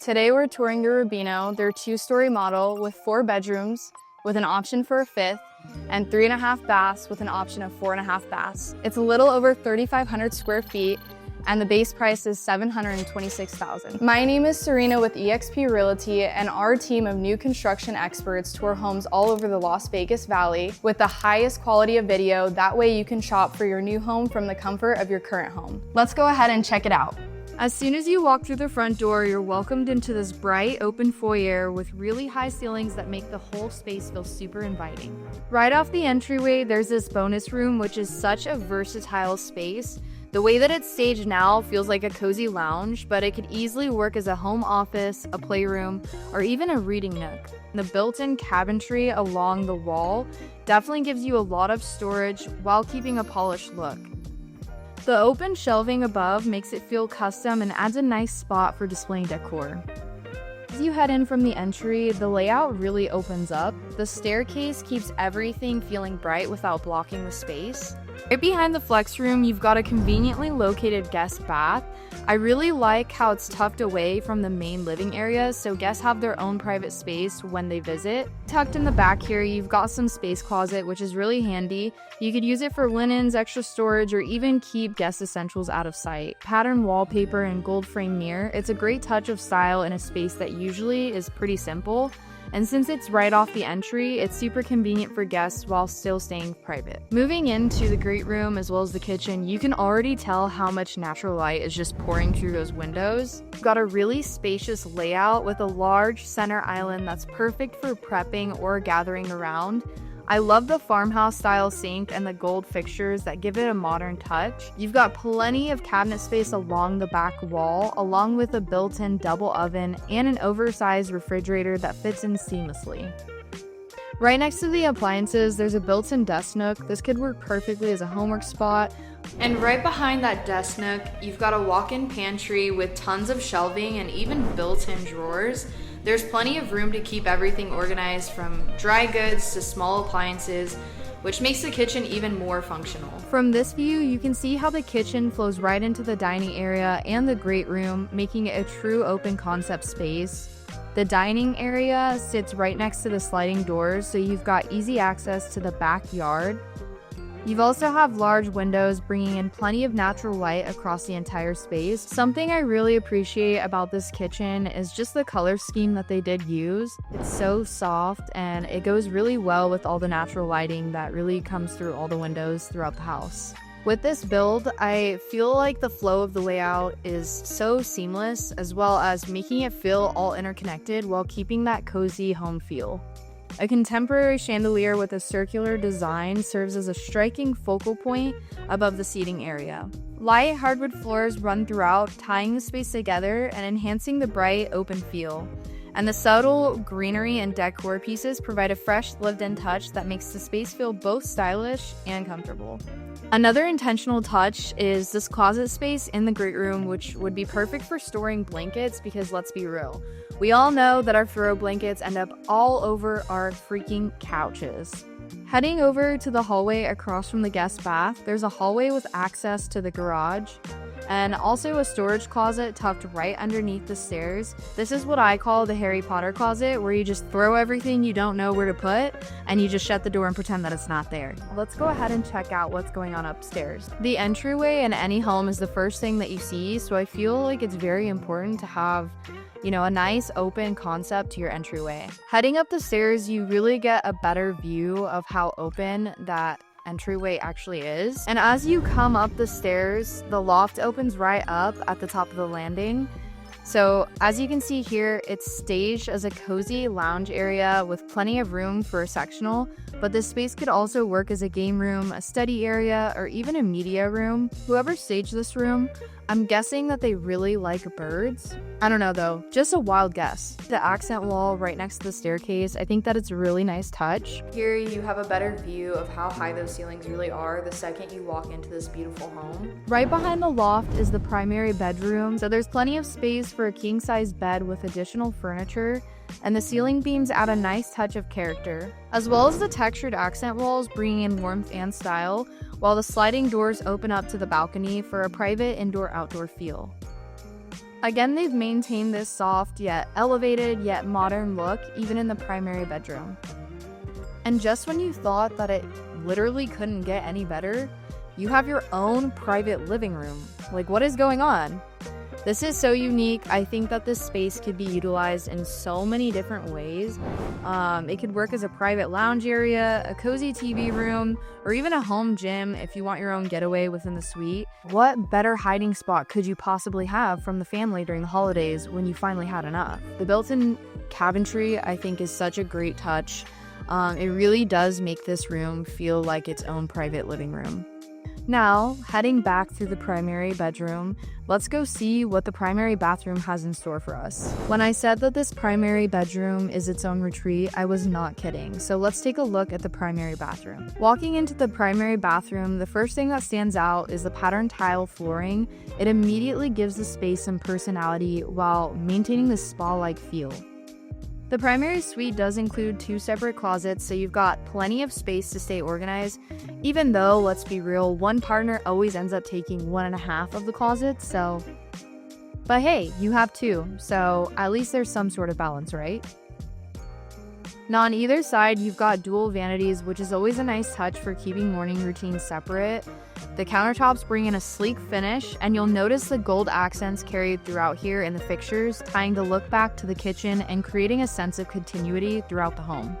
Today we're touring the Rubino, their 2-story model with 4 bedrooms with an option for a 5th and 3.5 baths with an option of 4.5 baths. It's a little over 3,500 square feet and the base price is $726,000. My name is Serena with eXp Realty, and our team of new construction experts tour homes all over the Las Vegas Valley with the highest quality of video. That way you can shop for your new home from the comfort of your current home. Let's go ahead and check it out. As soon as you walk through the front door, you're welcomed into this bright, open foyer with really high ceilings that make the whole space feel super inviting. Right off the entryway, there's this bonus room, which is such a versatile space. The way that it's staged now feels like a cozy lounge, but it could easily work as a home office, a playroom, or even a reading nook. The built-in cabinetry along the wall definitely gives you a lot of storage while keeping a polished look. The open shelving above makes it feel custom and adds a nice spot for displaying decor. As you head in from the entry, the layout really opens up. The staircase keeps everything feeling bright without blocking the space. Right behind the flex room, you've got a conveniently located guest bath. I really like how it's tucked away from the main living area, so guests have their own private space when they visit. Tucked in the back here, you've got some space closet, which is really handy. You could use it for linens, extra storage, or even keep guest essentials out of sight. Patterned wallpaper and gold frame mirror, it's a great touch of style in a space that usually is pretty simple. And since it's right off the entry, it's super convenient for guests while still staying private. Moving into the great room as well as the kitchen, you can already tell how much natural light is just pouring through those windows. You've got a really spacious layout with a large center island that's perfect for prepping or gathering around. I love the farmhouse style sink and the gold fixtures that give it a modern touch. You've got plenty of cabinet space along the back wall, along with a built-in double oven and an oversized refrigerator that fits in seamlessly. Right next to the appliances, there's a built-in desk nook. This could work perfectly as a homework spot. And right behind that desk nook, you've got a walk-in pantry with tons of shelving and even built-in drawers. There's plenty of room to keep everything organized, from dry goods to small appliances, which makes the kitchen even more functional. From this view, you can see how the kitchen flows right into the dining area and the great room, making it a true open concept space. The dining area sits right next to the sliding doors, so you've got easy access to the backyard. You also have large windows bringing in plenty of natural light across the entire space. Something I really appreciate about this kitchen is just the color scheme that they did use. It's so soft and it goes really well with all the natural lighting that really comes through all the windows throughout the house. With this build, I feel like the flow of the layout is so seamless, as well as making it feel all interconnected while keeping that cozy home feel. A contemporary chandelier with a circular design serves as a striking focal point above the seating area. Light hardwood floors run throughout, tying the space together and enhancing the bright, open feel. And the subtle greenery and decor pieces provide a fresh, lived-in touch that makes the space feel both stylish and comfortable. Another intentional touch is this closet space in the great room, which would be perfect for storing blankets because let's be real, we all know that our throw blankets end up all over our freaking couches. Heading over to the hallway across from the guest bath, there's a hallway with access to the garage and also a storage closet tucked right underneath the stairs. This is what I call the Harry Potter closet, where you just throw everything you don't know where to put and you just shut the door and pretend that it's not there. Let's go ahead and check out what's going on upstairs. The entryway in any home is the first thing that you see, so I feel like it's very important to have a nice open concept to your entryway. Heading up the stairs, you really get a better view of how open that entryway actually is. And as you come up the stairs, the loft opens right up at the top of the landing. So as you can see here, it's staged as a cozy lounge area with plenty of room for a sectional, but this space could also work as a game room, a study area, or even a media room. Whoever staged this room, I'm guessing that they really like birds. I don't know though, just a wild guess. The accent wall right next to the staircase, I think that it's a really nice touch. Here you have a better view of how high those ceilings really are the second you walk into this beautiful home. Right behind the loft is the primary bedroom, so there's plenty of space for a king-size bed with additional furniture, and the ceiling beams add a nice touch of character, as well as the textured accent walls bringing in warmth and style, while the sliding doors open up to the balcony for a private indoor-outdoor feel. Again, they've maintained this soft yet elevated yet modern look even in the primary bedroom. And just when you thought that it literally couldn't get any better, you have your own private living room. Like, what is going on? This is so unique. I think that this space could be utilized in so many different ways. It could work as a private lounge area, a cozy TV room, or even a home gym if you want your own getaway within the suite. What better hiding spot could you possibly have from the family during the holidays when you finally had enough? The built-in cabinetry, I think, is such a great touch. It really does make this room feel like its own private living room. Now, heading back through the primary bedroom, let's go see what the primary bathroom has in store for us. When I said that this primary bedroom is its own retreat, I was not kidding. So let's take a look at the primary bathroom. Walking into the primary bathroom, the first thing that stands out is the patterned tile flooring. It immediately gives the space some personality while maintaining the spa-like feel. The primary suite does include 2 separate closets, so you've got plenty of space to stay organized, even though, let's be real, one partner always ends up taking 1.5 of the closets, so... But hey, you have 2, so at least there's some sort of balance, right? Now on either side, you've got dual vanities, which is always a nice touch for keeping morning routines separate. The countertops bring in a sleek finish, and you'll notice the gold accents carried throughout here in the fixtures, tying the look back to the kitchen and creating a sense of continuity throughout the home.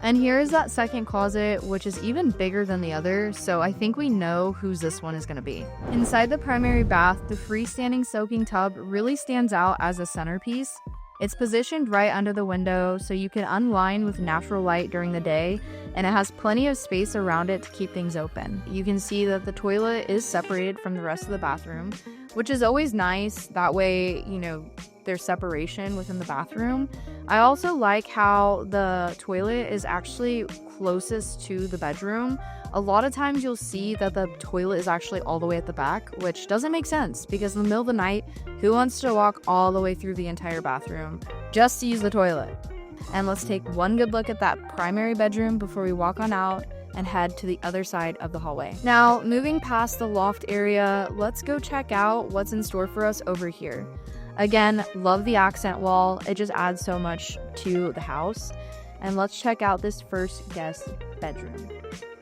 And here is that second closet, which is even bigger than the other, so I think we know whose this one is going to be. Inside the primary bath, the freestanding soaking tub really stands out as a centerpiece. It's positioned right under the window so you can unwind with natural light during the day, and it has plenty of space around it to keep things open. You can see that the toilet is separated from the rest of the bathroom, which is always nice. That way, there's separation within the bathroom. I also like how the toilet is actually closest to the bedroom. A lot of times you'll see that the toilet is actually all the way at the back, which doesn't make sense because in the middle of the night, who wants to walk all the way through the entire bathroom just to use the toilet? And let's take one good look at that primary bedroom before we walk on out and head to the other side of the hallway. Now, moving past the loft area, let's go check out what's in store for us over here. Again, love the accent wall. It just adds so much to the house. And let's check out this first guest bedroom.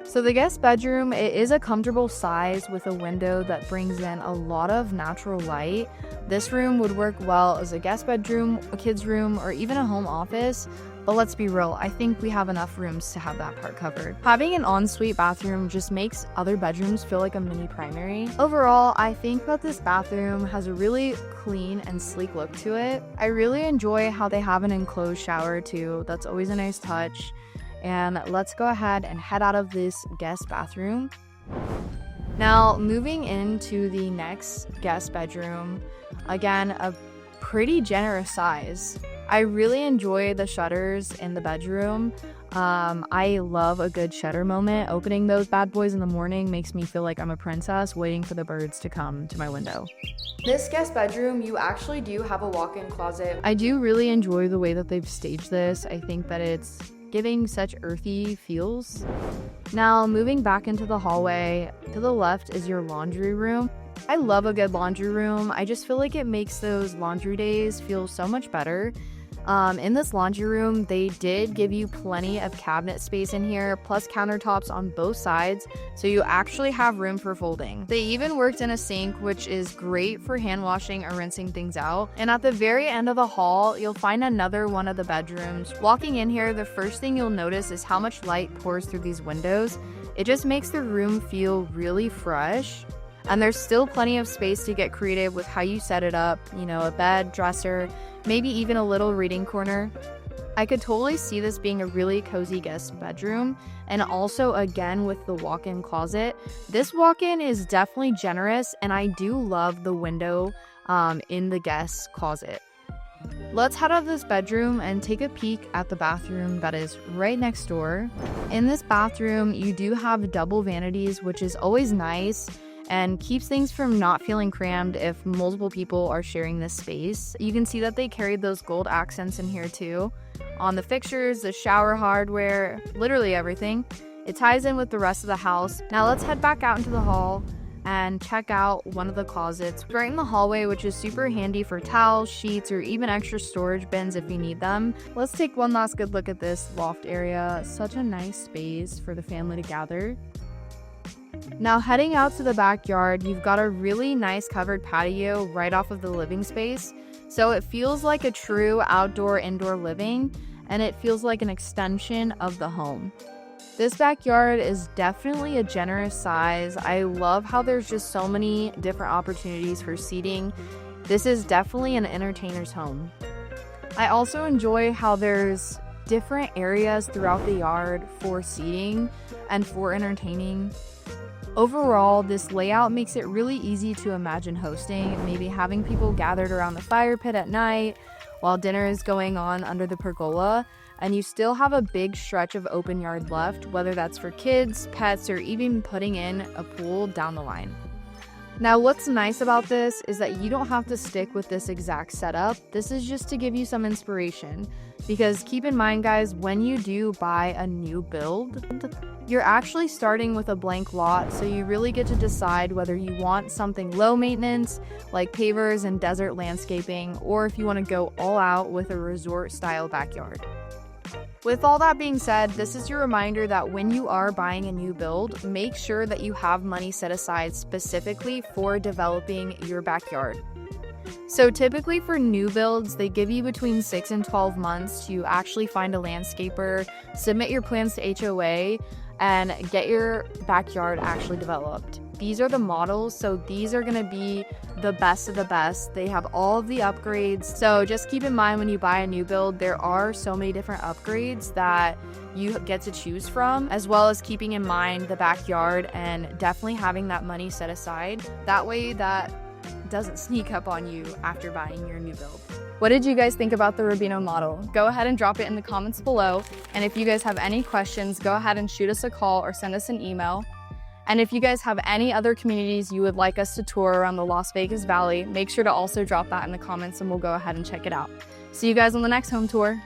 So the guest bedroom, it is a comfortable size with a window that brings in a lot of natural light. This room would work well as a guest bedroom, a kid's room, or even a home office. But let's be real, I think we have enough rooms to have that part covered. Having an ensuite bathroom just makes other bedrooms feel like a mini primary. Overall, I think that this bathroom has a really clean and sleek look to it. I really enjoy how they have an enclosed shower too. That's always a nice touch. And let's go ahead and head out of this guest bathroom. Now, moving into the next guest bedroom, again, a pretty generous size. I really enjoy the shutters in the bedroom. I love a good shutter moment. Opening those bad boys in the morning makes me feel like I'm a princess waiting for the birds to come to my window. This guest bedroom, you actually do have a walk-in closet. I do really enjoy the way that they've staged this. I think that it's giving such earthy feels. Now, moving back into the hallway, to the left is your laundry room. I love a good laundry room. I just feel like it makes those laundry days feel so much better. In this laundry room, they did give you plenty of cabinet space in here, plus countertops on both sides, so you actually have room for folding. They even worked in a sink, which is great for hand washing or rinsing things out. And at the very end of the hall, you'll find another one of the bedrooms. Walking in here, the first thing you'll notice is how much light pours through these windows. It just makes the room feel really fresh. And there's still plenty of space to get creative with how you set it up, a bed, dresser, maybe even a little reading corner. I could totally see this being a really cozy guest bedroom, and also again with the walk-in closet. This walk-in is definitely generous, and I do love the window in the guest closet. Let's head out of this bedroom and take a peek at the bathroom that is right next door. In this bathroom, you do have double vanities, which is always nice and keeps things from not feeling crammed if multiple people are sharing this space. You can see that they carried those gold accents in here too. On the fixtures, the shower hardware, literally everything. It ties in with the rest of the house. Now let's head back out into the hall. and check out one of the closets right in the hallway, which is super handy for towels, sheets, or even extra storage bins if you need them. Let's take one last good look at this loft area. Such a nice space for the family to gather. Now heading out to the backyard, you've got a really nice covered patio right off of the living space. So it feels like a true outdoor-indoor living, and it feels like an extension of the home. This backyard is definitely a generous size. I love how there's just so many different opportunities for seating. This is definitely an entertainer's home. I also enjoy how there's different areas throughout the yard for seating and for entertaining. Overall, this layout makes it really easy to imagine hosting, maybe having people gathered around the fire pit at night while dinner is going on under the pergola, and you still have a big stretch of open yard left, whether that's for kids, pets, or even putting in a pool down the line. Now, what's nice about this is that you don't have to stick with this exact setup. This is just to give you some inspiration, because keep in mind, guys, when you do buy a new build, you're actually starting with a blank lot, so you really get to decide whether you want something low maintenance like pavers and desert landscaping, or if you want to go all out with a resort style backyard. With all that being said, this is your reminder that when you are buying a new build, make sure that you have money set aside specifically for developing your backyard. So typically for new builds, they give you between 6 and 12 months to actually find a landscaper, submit your plans to HOA, and get your backyard actually developed. These are the models, so these are going to be the best of the best. They have all of the upgrades, so just keep in mind when you buy a new build, there are so many different upgrades that you get to choose from, as well as keeping in mind the backyard and definitely having that money set aside. That way that doesn't sneak up on you after buying your new build. What did you guys think about the Rubino model? Go ahead and drop it in the comments below. And if you guys have any questions, go ahead and shoot us a call or send us an email. And if you guys have any other communities you would like us to tour around the Las Vegas Valley, make sure to also drop that in the comments and we'll go ahead and check it out. See you guys on the next home tour.